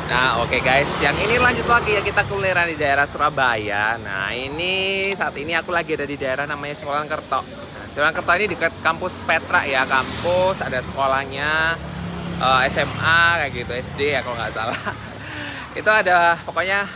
Nah, oke guys, yang ini lanjut lagi ya, kita kulineran di daerah Surabaya. Nah, ini saat ini aku lagi ada di daerah namanya Siwalan-Kerto. Nah, Siwalan-Kerto ini dekat kampus Petra ya, kampus ada sekolahnya, SMA kayak gitu, SD ya kalau nggak salah. Itu ada pokoknya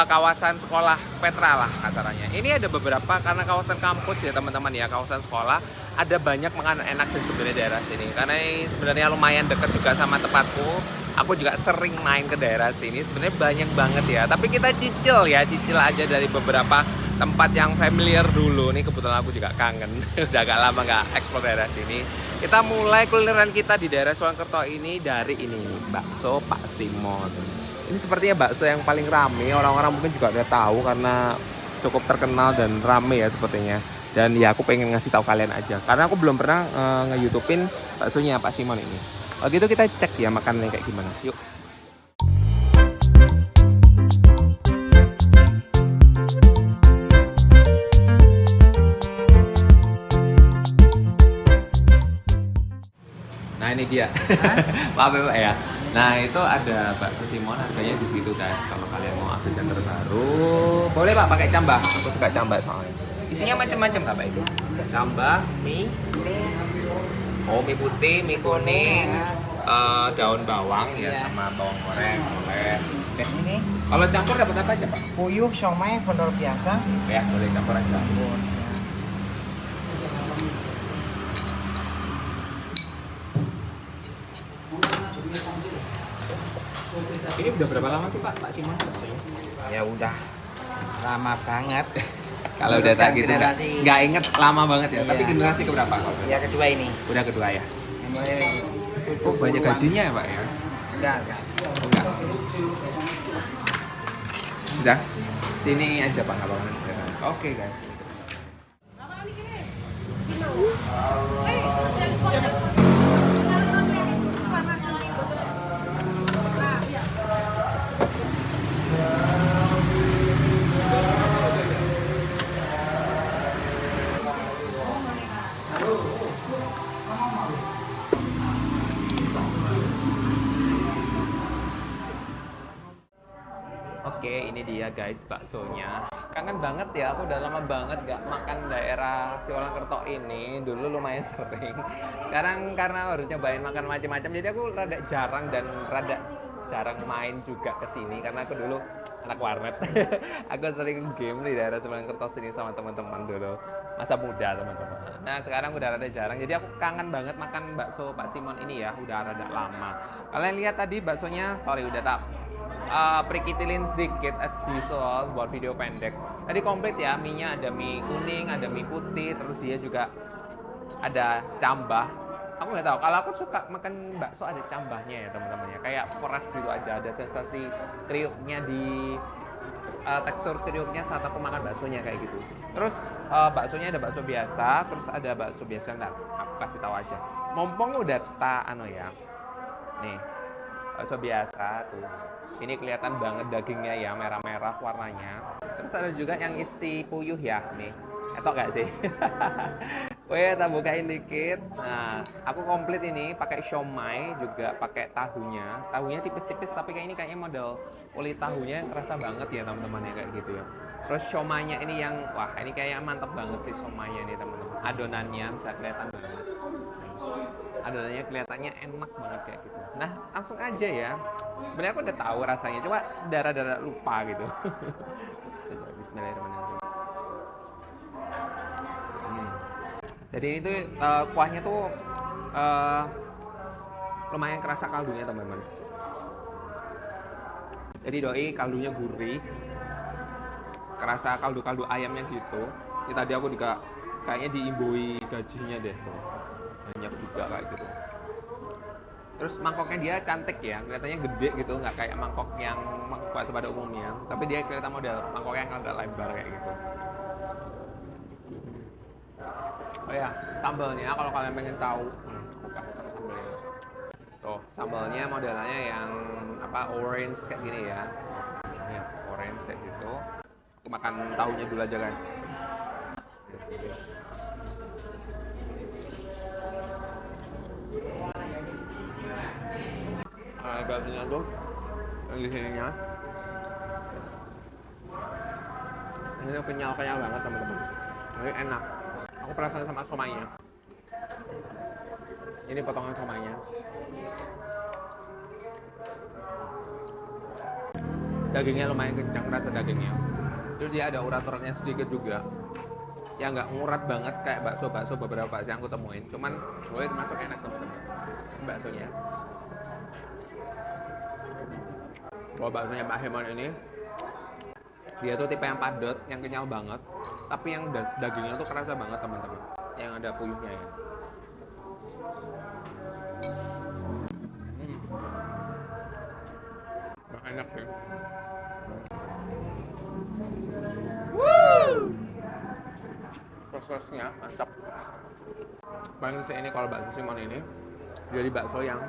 kawasan sekolah Petra lah kasarannya. Ini ada beberapa karena kawasan kampus ya teman-teman ya, kawasan sekolah. Ada banyak makanan enak sih sebenarnya daerah sini. Karena ini sebenarnya lumayan dekat juga sama tempatku. Aku juga sering main ke daerah sini. Sebenarnya banyak banget ya. Tapi kita cicil ya, cicil aja dari beberapa tempat yang familiar dulu. Nih kebetulan aku juga kangen. Udah agak lama nggak eksplor daerah sini. Kita mulai kulineran kita di daerah Siwalan-Kerto ini dari ini, bakso Pak Simon. Ini sepertinya bakso yang paling rame. Orang-orang mungkin juga udah tahu karena cukup terkenal dan rame ya sepertinya. Dan ya aku pengen ngasih tahu kalian aja karena aku belum pernah nge-YouTubein baksonya Pak Simon ini. Kalau gitu kita cek ya makanannya kayak gimana. Yuk. Nah ini dia. Maaf ya Pak ya. Nah itu ada bakso Simon, harganya di segitu guys. Kalau kalian mau update yang terbaru, boleh Pak pakai cambah. Aku suka cambah soalnya. Isinya macam-macam Pak itu. Cambah, mie, oh mie putih, mie kuning, daun bawang ya sama bawang goreng boleh. Oke. Ini Kalau campur dapat apa aja Pak? puyuh, siomay, vendor biasa. Ya boleh campur aja. Ini udah berapa lama sih Pak Simon baksonya? Ya udah lama banget. Kalau udah tak gitu Generasi- nggak inget lama banget ya. Iya. Tapi generasi keberapa kalau? Ya kedua ini. Udah kedua ya. Yang mulai Oh banyak gajinya ya Pak ya? Enggak. Enggak. Sudah. Sini aja Pak nggak apa-apa. Oke guys. Oke, ini dia guys baksonya. Kangen banget ya, aku udah lama banget gak makan daerah Siwalan-Kerto ini. Dulu lumayan sering. Sekarang karena harus nyobain makan macam-macam, jadi aku rada jarang dan rada jarang main juga ke sini karena aku dulu anak warnet. Aku sering game di daerah Siwalan-Kerto sini sama teman-teman dulu. Masa muda teman-teman. Nah, sekarang udah rada jarang. Jadi aku kangen banget makan bakso Pak Simon ini ya, udah rada lama. Kalian lihat tadi baksonya, sorry udah tak perikitilin sedikit as usual buat video pendek. Tadi komplit ya, mie-nya ada mie kuning, ada mie putih, terus dia juga ada cambah. Aku nggak tahu, kalau aku suka makan bakso ada cambahnya ya teman-teman ya, kayak peras gitu aja, ada sensasi kriuknya di tekstur kriuknya saat aku makan baksonya kayak gitu. Terus baksonya ada bakso biasa, terus ada bakso biasa. Ntar aku kasih tahu aja. Mumpung udah ya. Nih, bakso biasa tuh. Ini kelihatan banget dagingnya ya, merah-merah warnanya. Terus ada juga yang isi puyuh ya, nih. Etok gak sih? Weh, tak bukain dikit. Nah, aku komplit ini pakai siomay, juga pakai tahunya. Tahunya tipis-tipis tapi kayak ini kayaknya model kulit tahunya yang kerasa banget ya teman-teman ya kayak gitu ya. Terus siomaynya ini yang wah, ini kayaknya mantep banget sih siomaynya nih teman-teman. Adonannya bisa kelihatan banget. Adonannya kelihatannya enak banget kayak gitu. Nah, langsung aja ya. Sebenarnya aku udah tahu rasanya, cuma darah-darah lupa gitu. Bismillahirrahmanirrahim. Jadi ini tuh kuahnya tuh lumayan kerasa kaldunya teman-teman. Jadi doi kaldunya gurih, kerasa kaldu-kaldu ayamnya gitu. Ini tadi aku juga kayaknya diimbui gajinya deh. Banyak juga kayak gitu. Terus mangkoknya dia cantik ya, kelihatannya gede gitu, nggak kayak mangkok yang mangkok bakso pada umumnya. Tapi dia kelihatan model mangkoknya yang agak lebar kayak gitu. Oh ya, sambalnya kalau kalian pengen tahu, buka sambalnya. Tuh, sambalnya modelnya yang orange kayak gini ya. Ini orange kayak gitu. Aku makan tahunya dulu aja guys. Dagingnya tuh Di sininya. Ini kenyal-kenyal banget teman-teman. Ini enak. Aku penasaran sama somainya. Ini potongan somainya. Dagingnya lumayan kencang, rasa dagingnya. Terus dia ada urat-uratnya sedikit juga. Ya nggak ngurat banget kayak bakso beberapa bakso yang aku temuin. Cuman gue termasuk enak teman-teman. Baksonya. Kalau baksonya Pak Hemon ini, dia tuh tipe yang padat, yang kenyal banget. Tapi yang dagingnya tuh kerasa banget teman-teman. Yang ada puyuhnya ya. Enak sih. Prosesnya mantap. Paling sih ini kalau bakso Simon ini jadi bakso yang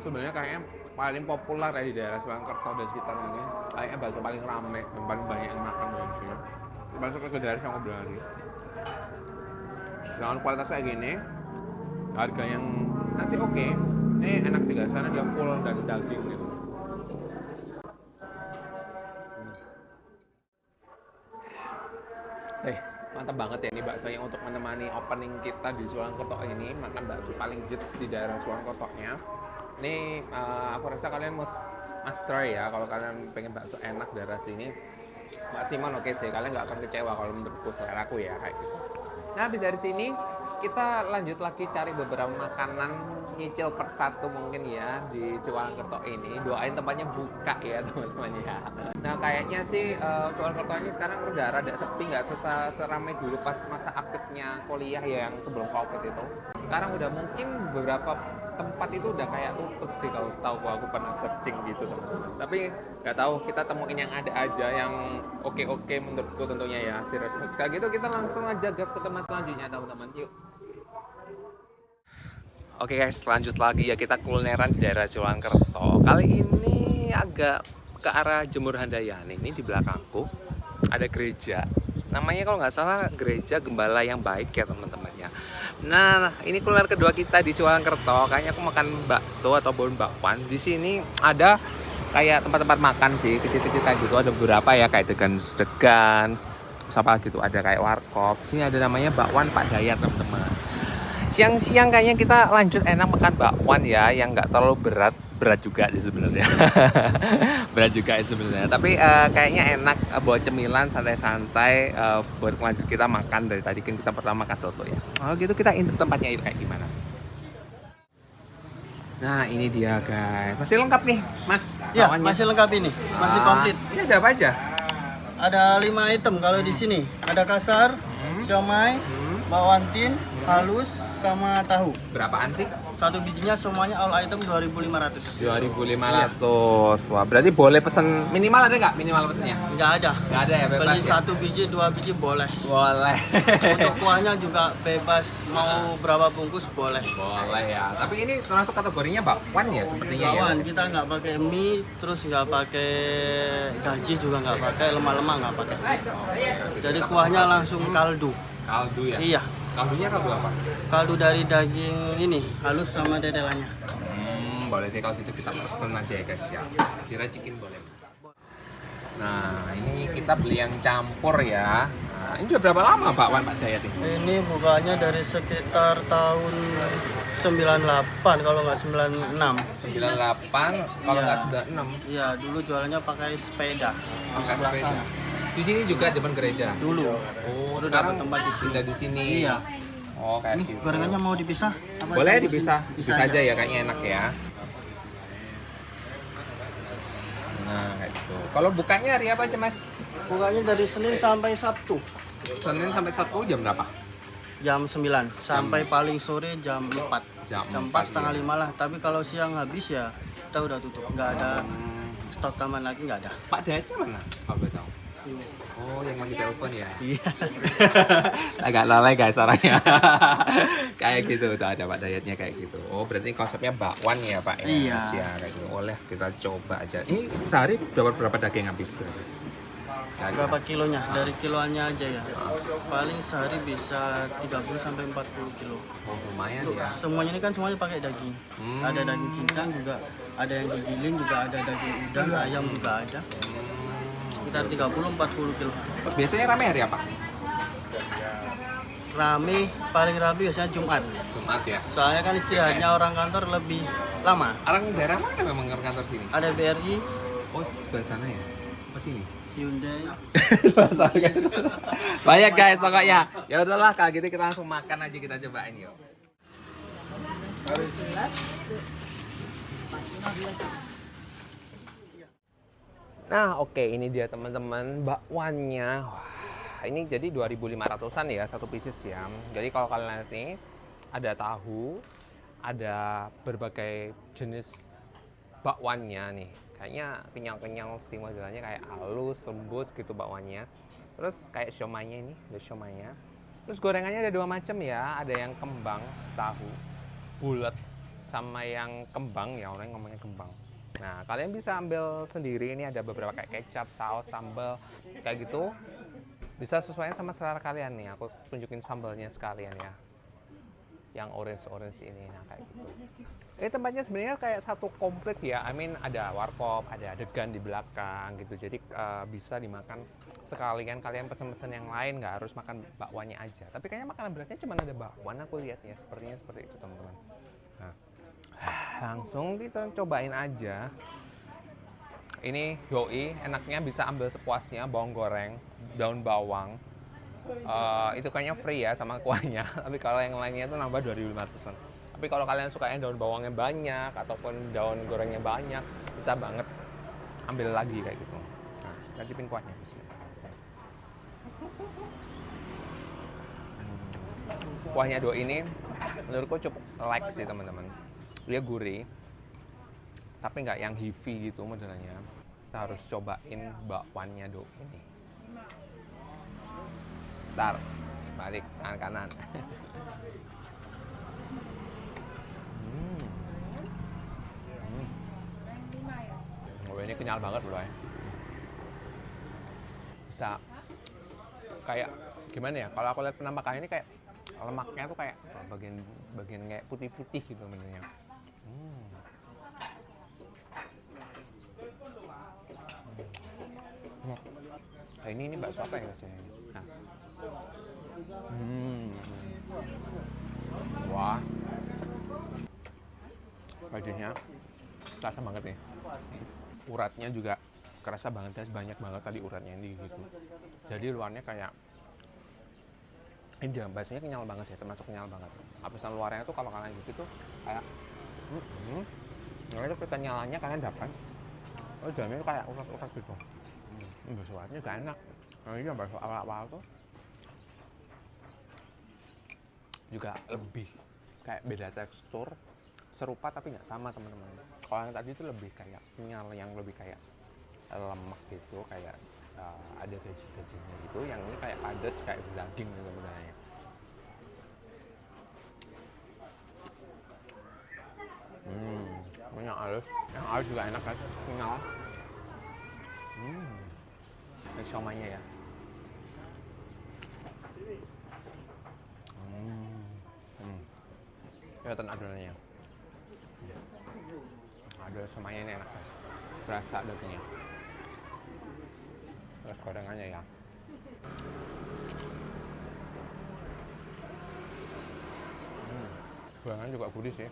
sebenarnya kayaknya paling populer ya di daerah Surakarta dan sekitar ini. Kayaknya bakso paling rame dan paling banyak yang makan di sini. Bakso ke daerah yang ngobrol lagi. Dengan kualitas kayak gini, harga yang masih oke. Ini enak sih guys, karena dia full dari daging gitu. Mantap banget ya ini baksonya untuk menemani opening kita di Surakarta ini, makan bakso paling hits di daerah Surakarta-nya. Ini aku rasa kalian must try ya kalau kalian pengen bakso enak daerah sini. Mbak Simon oke sih, kalian nggak akan kecewa kalau menurutku, selera aku ya kayak gitu. Nah habis dari sini kita lanjut lagi cari beberapa makanan, nyicil persatu mungkin ya di Surakarta ini. Doain tempatnya buka ya teman-teman ya. Nah kayaknya sih Surakarta ini sekarang udah rada sepi, nggak seramai dulu pas masa aktifnya kuliah ya yang sebelum COVID itu. Sekarang udah mungkin beberapa tempat itu udah kayak tutup sih kalau setahu aku pernah searching gitu teman-teman. Tapi nggak tahu, kita temuin yang ada aja yang oke menurutku tentunya ya. Serius. Sekali gitu kita langsung aja gas ke tempat selanjutnya teman-teman. Yuk. Oke guys, lanjut lagi ya, kita kulineran di daerah Surakarta. Kali ini agak ke arah Jemur Handayani. Ini di belakangku ada gereja. Namanya kalau nggak salah Gereja Gembala yang Baik ya teman-teman ya. Nah, ini kuliner kedua kita di Surakarta. Kayaknya aku makan bakso atau bakwan. Di sini ada kayak tempat-tempat makan sih, kecil-kecil kayak gitu. Ada beberapa ya kayak degan, apa gitu. Ada kayak warkop. Sini ada namanya bakwan Pak Dayat teman-teman. Siang-siang kayaknya kita lanjut enak makan bakwan ya, yang nggak terlalu berat juga sih sebenarnya. Berat juga sih sebenarnya, tapi kayaknya enak buat cemilan santai-santai buat lanjut kita makan. Dari tadi kan kita pertama makan soto ya. Kalau gitu kita intip tempatnya yuk kayak gimana. Nah ini dia guys, masih lengkap nih mas. Ya, masih lengkap ini, masih komplit. Ini ada apa aja? Ada 5 item kalau di sini. Ada kasar, siomay, bakwan tin, halus, sama tahu. Berapaan sih? Satu bijinya semuanya all item 2.500. 2.500. Wah, berarti boleh pesen minimal ada nggak minimal pesennya? Nggak ada. Nggak ada ya, bebas Beli ya? 1 biji, 2 biji boleh. Boleh. Untuk kuahnya juga bebas, mau berapa bungkus boleh. Boleh ya. Tapi ini termasuk kategorinya bakwan ya sepertinya Bakwan, ya. kita nggak pakai mie, terus nggak pakai gaji juga nggak pakai, lemak-lemak nggak pakai. Jadi kuahnya langsung kaldu. Kaldu ya? Iya. Kaldunya kaldu apa? Kaldu dari daging ini, halus sama dedelannya. Boleh deh kalau gitu kita pesen aja ya guys ya. Kira chicken boleh. Nah, ini kita beli yang campur ya. Nah, ini udah berapa lama bakwan Pak Jayat ini? Ini bukanya dari sekitar tahun 98 kalau nggak 96. 98 kalau Iya. nggak 96. Iya, dulu jualannya pakai sepeda di Pakai sebelah sepeda. sana. Di sini juga depan gereja. Dulu. Oh, Baru sekarang dapat tempat di sini. pindah di sini. Iya. Oh, kayak Ini gitu. gorengannya mau dipisah? Apa Boleh campur dipisah, sini? dipisah aja ya, kayaknya enak ya. Nah, kayak gitu. Kalau bukanya hari apa aja, Mas? Bukanya dari Senin sampai Sabtu. Senin sampai Sabtu jam berapa? Jam 9 sampai paling sore jam 4. Jam 4 setengah ya. 5 lah. Tapi kalau siang habis ya kita udah tutup. Nggak ada stok taman lagi, nggak ada. Pak Dayatnya mana? Kalau boleh tahu. Ini. Oh, yang lagi telepon ya? Iya. Agak lalai guys orangnya. Kayak gitu, tuh ada Pak Dayatnya kayak gitu. Oh, berarti konsepnya bakwan ya Pak ya? Iya. Ya, kayak gitu. Oleh kita coba aja. Ini sehari berapa daging habis? Berapa kilonya? Dari kiloannya aja ya. Paling sehari bisa 30 sampai 40 kilo. Oh, lumayan ya. Semuanya ini kan semuanya pakai daging. Ada daging cincang juga, Ada yang digiling juga ada, daging udang, ayam juga ada. Sekitar 30-40 kilo. Biasanya rame hari apa? Rame, paling rapi biasanya Jumat. Jumat ya. Soalnya kan istirahatnya orang kantor lebih lama. Orang daerah mana memang kantor sini? Ada BRI, Oh, sebelah sana ya? Apa sini? Hyundai. Banyak guys pokoknya. Ya udahlah kalau gitu kita langsung makan aja, kita cobain yuk. Nah, oke, ini dia teman-teman bakwannya. Wah, ini jadi 2.500-an ya satu pieces ya. Jadi kalau kalian lihat nih ada tahu, ada berbagai jenis bakwannya nih. Kayaknya kenyal-kenyal sih modelannya, kayak halus, lembut gitu bakwannya. Terus kayak siomaynya ini, ada siomaynya. Terus gorengannya ada dua macam ya, ada yang kembang tahu bulat sama yang kembang ya, orang ngomongnya kembang. Nah, kalian bisa ambil sendiri, ini ada beberapa kayak kecap, saus, sambal kayak gitu. Bisa sesuaikan sama selera kalian nih. Aku tunjukin sambalnya sekalian ya. Yang orange ini, nah kayak gitu. Ini tempatnya sebenarnya kayak satu komplek ya. I mean ada warkop, ada adegan di belakang gitu. Jadi bisa dimakan sekalian, kalian pesen-pesen yang lain, nggak harus makan bakwannya aja. Tapi kayaknya makanan beratnya cuma ada bakwan, aku lihat ya. Sepertinya seperti itu teman-teman. Nah, langsung kita cobain aja. Ini yoi, enaknya bisa ambil sepuasnya, bawang goreng, daun bawang. Itu kayaknya free ya sama kuahnya. Tapi kalau yang lainnya itu nambah 2.500-an. Tapi kalau kalian sukanya daun bawangnya banyak ataupun daun gorengnya banyak, bisa banget ambil lagi kayak gitu. Nah, cicipin kuahnya. Kuahnya Do ini menurutku cukup like sih teman-teman. Dia gurih, tapi nggak yang heavy gitu modelnya. Kita harus cobain bakwannya Do ini. Bentar, balik tangan kanan. Oh, ini kenyal banget loh ya. Bisa kayak gimana ya? Kalau aku lihat penampakan ini kayak lemaknya tuh kayak bagian kayak putih-putih gitu sebenarnya. Nah, ini bakso apa ya rasanya? Nah. Wah. Bajunya kerasa banget nih. Uratnya juga kerasa banget, guys. Banyak banget tadi uratnya ini gitu. Jadi luarnya kayak ini dia, baksonya kenyal banget sih, termasuk kenyal banget. Lapisan luarnya tuh kalau kalian gitu tuh kayak itu kekenyalannya kalian dapat. Oh, dalamnya tuh kayak urat-urat gitu. Bakso uratnya juga enak. Nah, ini yang bakso awal-awal tuh juga lebih kayak beda tekstur, serupa tapi nggak sama teman-teman. Kalau yang tadi itu lebih kayak kenyal, yang lebih kayak lemak gitu, kayak ada gaji-gajinya gitu. Yang ini kayak padat, kayak daging gitu sebenarnya. Ini yang halus juga enak kan, kenyal. Ini siomaynya ya. Kelihatan adonannya. Adon siomaynya ini enak guys. Berasa dagingnya. Terus gorengannya ya. Gorengannya juga gurih sih.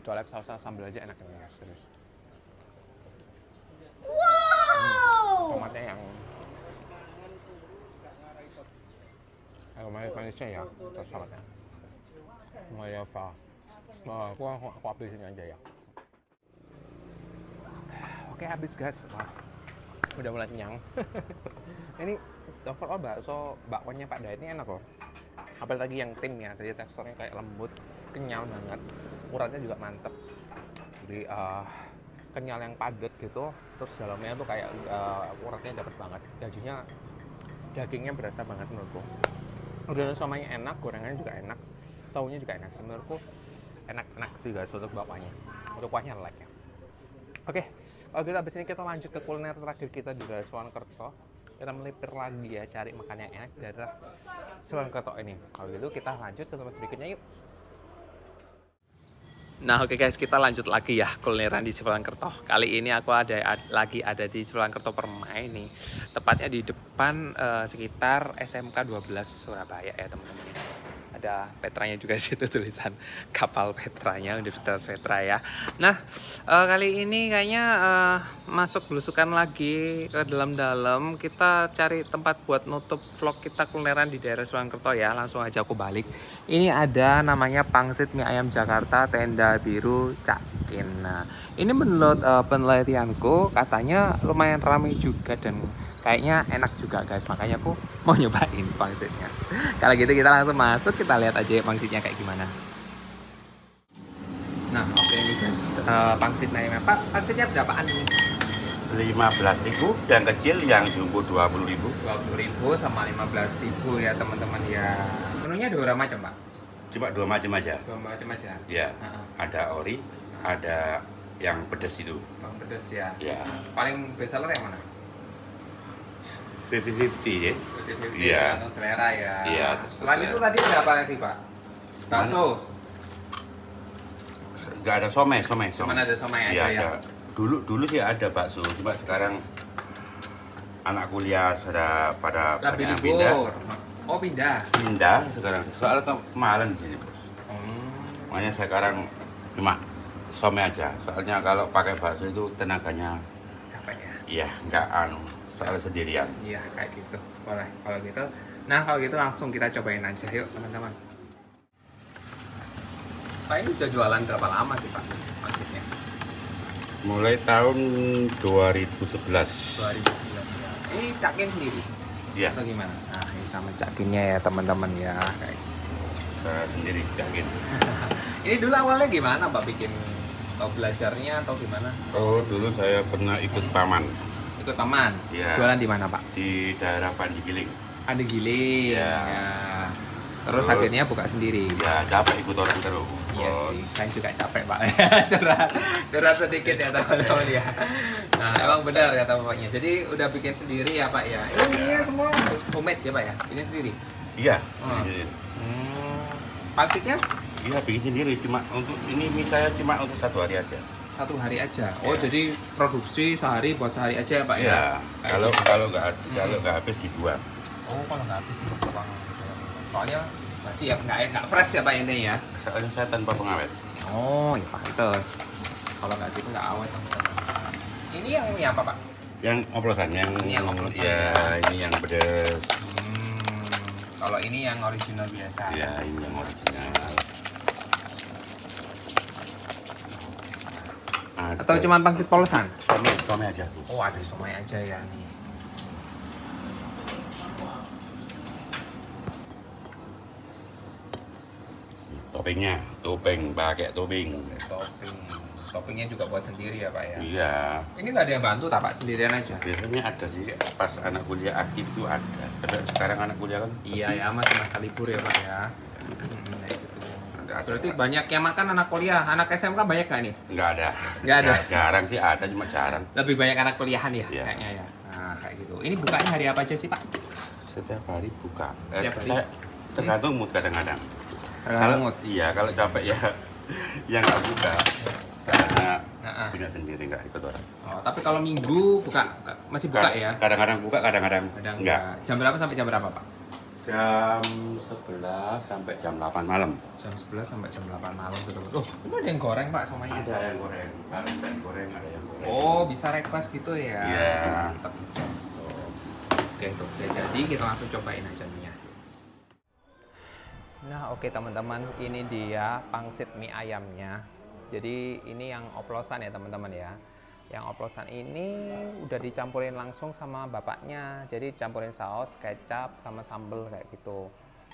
Colek saus sambal aja enak ini, serius. Tomatnya yang manis-manisnya ya, terus saladnya. Mulai apa? Wah, aku habisin aja ya. Oke, habis guys. Wah, udah mulai kenyang. Ini overall bakwannya Pak Dayat ini enak loh. Apalagi yang tim ya, tadi teksturnya kayak lembut, kenyal banget, uratnya juga mantep. Jadi kenyal yang padat gitu, terus dalamnya tuh kayak uratnya dapet banget. Dagingnya berasa banget menurutku. Udah somanya enak, gorengannya juga enak, taunya juga enak. Menurutku enak sih guys untuk bakwannya. Untuk kuahnya like ya. Oke, kalau gitu abis ini kita lanjut ke kuliner terakhir kita di daerah Suwokerto. Kita melipir lagi ya, cari makan yang enak di daerah Suwokerto ini. Kalau gitu kita lanjut ke tempat berikutnya yuk. Nah oke guys, kita lanjut lagi ya kulineran di Sibolangkerto. Kali ini aku lagi ada di Sibolangkerto Permai nih. Tepatnya di depan sekitar SMK 12 Surabaya ya teman-teman. Ada Petranya juga situ, tulisan kapal Petranya, Universitas Petra ya. Nah kali ini kayaknya masuk belusukan lagi ke dalam-dalam. Kita cari tempat buat nutup vlog kita kulineran di daerah Sibolangkerto ya. Langsung aja aku balik. Ini ada namanya Pangsit Mie Ayam Jakarta Tenda Biru Cakin. Nah ini menurut penelitianku katanya lumayan ramai juga dan kayaknya enak juga guys, makanya aku mau nyobain pangsitnya. Kalau gitu kita langsung masuk, kita lihat aja pangsitnya kayak gimana. Nah oke ini guys, pangsitnya ya Pak, pangsitnya berapaan nih? 15.000 yang kecil, yang jumbo 20.000. 20.000 sama 15.000 ya teman-teman ya. Menunya ada berapa macam Pak? Cuma 2 macam aja. 2 macam aja? Ya, ada ori, ada yang pedas itu. Bawang pedas ya? Ya. Paling best seller yang mana? 50-50 ya. Iya. Tergantung selera ya. Iya. Selain itu tadi ada apa lagi Pak? Bakso? Nggak ada somai. Cuman ada somai Iya, aja ya? ada. Dulu sih ada bakso, cuma sekarang anak kuliah sudah pada Lebih banyak pindah. libur. Oh pindah? Pindah sekarang. Soalnya kemarin di sini, Bos. Makanya sekarang cuma somai aja. Soalnya kalau pakai bakso itu tenaganya, Capek ya? iya, nggak soalnya sendirian. Iya kayak gitu. Boleh kalau gitu. Nah kalau gitu langsung kita cobain aja yuk teman-teman. Pak ini udah jualan berapa lama sih Pak maksudnya? Mulai tahun 2011. 2011 ya. Ini cakin sendiri? Iya, Atau gimana? Nah ini sama cakinnya ya teman-teman ya. Kayak gitu. saya sendiri yakin. Ini dulu awalnya gimana Pak bikin? Atau belajarnya atau gimana? Oh, dulu saya pernah ikut paman Ikut paman? Iya. Jualan di mana Pak? di daerah Panjigiling. Ada giling. Iya. Ya. Terus Terus- akhirnya buka sendiri. Ya, capek ikut orang terus. Iya sih, saya juga capek Pak. curhat sedikit ya teman-teman ya. Nah emang benar kata bapaknya. Jadi udah bikin sendiri ya Pak ya. Ini semua homemade ya Pak ya, bikin sendiri. Iya, Oh. bikin. Pangsitnya Iya, bikin sendiri. Cuma untuk ini mie saya cuma untuk 1 hari aja. 1 hari aja. Oh jadi produksi sehari buat sehari aja ya Pak ya? Iya. Kayak Kalau gitu. kalau nggak habis dibuang. Oh kalau nggak habis dibuang. Soalnya masih ya nggak fresh ya Pak ini ya. Soalnya saya tanpa pengawet. Oh ya pantes. Kalau nggak gitu nggak awet. Ini yang mie apa Pak? Yang oplosan, yang Ini yang oplosan, ya, ya. ini yang pedas. Kalau ini yang original biasa. Ya, ini yang original. Atau cuma pangsit polosan? Somai aja, Bu. Oh ada somai aja ya nih. Toppingnya, pakai topping. Toppingnya juga buat sendiri ya Pak ya? Iya. Ini nggak ada yang bantu tak Pak? Sendirian aja? Biasanya ada sih, pas anak kuliah aktif itu ada. Tapi sekarang anak kuliah kan Iya ya, masih masa libur ya Pak ya? Kayak gitu. ada. Berarti banyak yang makan anak kuliah, anak SMK banyak nggak nih? Nggak ada. Nggak ada? Jarang sih ada, cuma jarang. Lebih banyak anak kuliahan ya Iya. kayaknya ya? Nah kayak gitu. Ini bukanya hari apa aja sih Pak? Setiap hari buka. Setiap hari? Saya tergantung mood kadang-kadang. Tergantung mood. Iya, kalau capek ya yang nggak buka. Karena Nah, punya sendiri nggak ikut orang. oh, tapi kalau minggu buka masih buka ya? Kadang-kadang buka, kadang-kadang Kadang enggak. Jam berapa sampai jam berapa Pak? Jam 11 sampai jam 8 malam. Jam 11 sampai jam 8 malam gitu. Oh, ini ada yang goreng Pak somanya? Ada yang goreng, ada yang goreng, ada yang goreng. Oh, bisa request gitu ya? Iya. Mantap. Oke, tuh udah jadi, kita langsung cobain aja mie-nya. Nah, oke teman-teman, ini dia pangsit mie ayamnya. Jadi ini yang oplosan ya teman-teman ya. Yang oplosan ini udah dicampurin langsung sama bapaknya. Jadi campurin saus, kecap, sama sambal kayak gitu.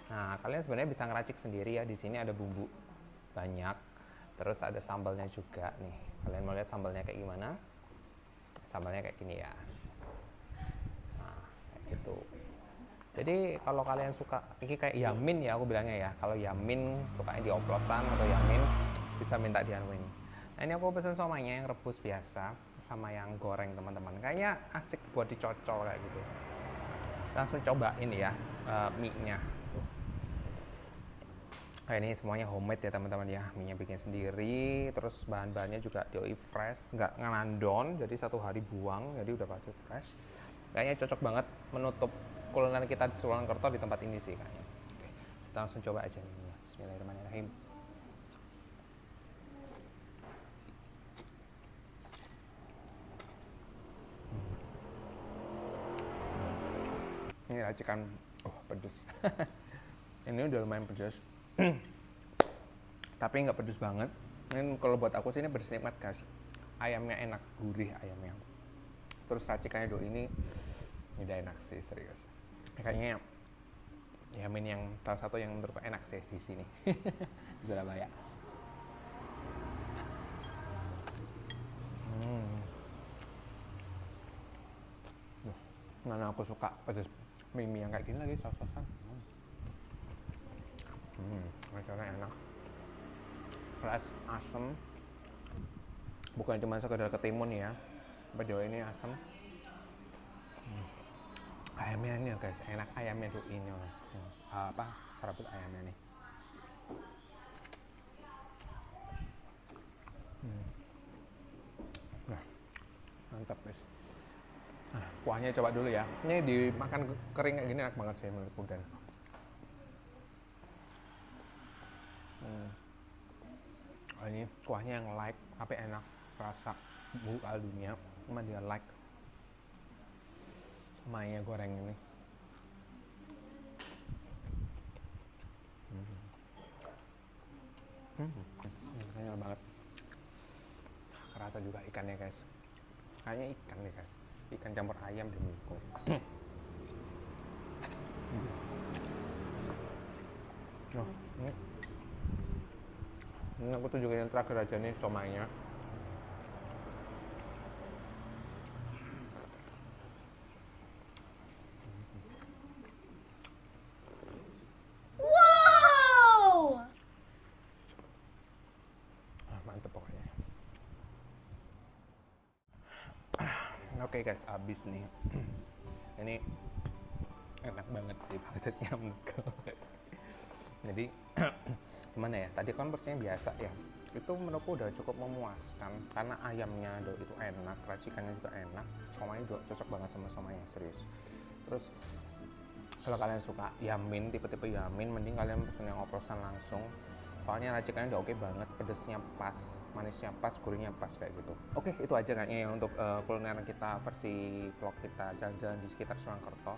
Nah, kalian sebenarnya bisa ngeracik sendiri ya. Di sini ada bumbu banyak. Terus ada sambalnya juga nih. Kalian mau lihat sambalnya kayak gimana? Sambalnya kayak gini ya. Nah, kayak gitu. Jadi kalau kalian suka, ini kayak yamin ya aku bilangnya ya. Kalau yamin sukanya di oplosan atau yamin bisa minta dianuin. Nah ini aku pesen somainya yang rebus biasa sama yang goreng teman-teman. Kayaknya asik buat dicocol kayak gitu. Langsung cobain ya mie-nya. Ini semuanya homemade ya teman-teman ya, minyak bikin sendiri, terus bahan-bahannya juga doi fresh, nggak ngelandon, jadi 1 hari buang, jadi udah pasti fresh. Kayaknya cocok banget menutup kuliner kita di Sulawesi di tempat ini sih kayaknya. Oke, kita langsung coba aja nih ya. Bismillahirrahmanirrahim. Ini racikan, pedes. Ini udah lumayan pedes. Tapi nggak pedes banget. Ini kalau buat aku sih ini bersenikmat guys. Ayamnya enak, gurih ayamnya. Terus racikannya ini udah enak sih, serius. Kayaknya Yamin yang salah satu yang menurutku enak sih di sini. Di Surabaya. Mana aku suka pedas mie yang kayak gini lagi, saus-sausan. Rasanya enak. Fresh, asem. Bukan cuma sekedar ketimun ya. Bedo ini asem. Ayamnya ini guys, enak ayamnya tuh ini. Serabut ayamnya nih. Nah, mantap guys. Nah, kuahnya coba dulu ya. Ini dimakan kering kayak gini enak banget sih menurutku dan. Ini kuahnya yang light tapi enak, rasa bumbu kaldunya cuma dia light. Semuanya goreng ini. Enak banget. Kerasa juga ikannya guys. Kayaknya ikan nih guys. Ikan campur ayam di mulutku. Oh, ini aku tunjukin yang terakhir aja nih somainya. Wow! Mantep pokoknya. Oke guys, abis nih. Ini enak banget sih maksudnya menurutku. Jadi gimana ya, tadi kan porsinya biasa ya, itu menurutku udah cukup memuaskan karena ayamnya itu enak, racikannya juga enak, somanya juga cocok banget sama somanya, serius. Terus kalau kalian suka yamin, tipe-tipe yamin, mending kalian pesen yang oplosan langsung, soalnya racikannya udah oke banget, pedesnya pas, manisnya pas, gurihnya pas kayak gitu. Oke, itu aja kayaknya ya untuk kuliner kita versi vlog kita jalan-jalan di sekitar Sulawesi.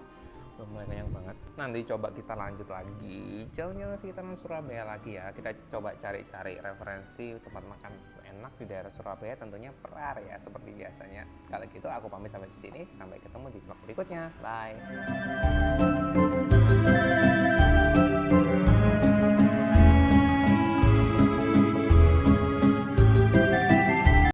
Udah mulai kenyang banget. Nanti coba kita lanjut lagi jalan-jalan sekitaran Surabaya lagi ya. Kita coba cari-cari referensi tempat makan enak di daerah Surabaya, tentunya per area seperti biasanya. Kalau gitu aku pamit sampai di sini. Sampai ketemu di vlog berikutnya. Bye.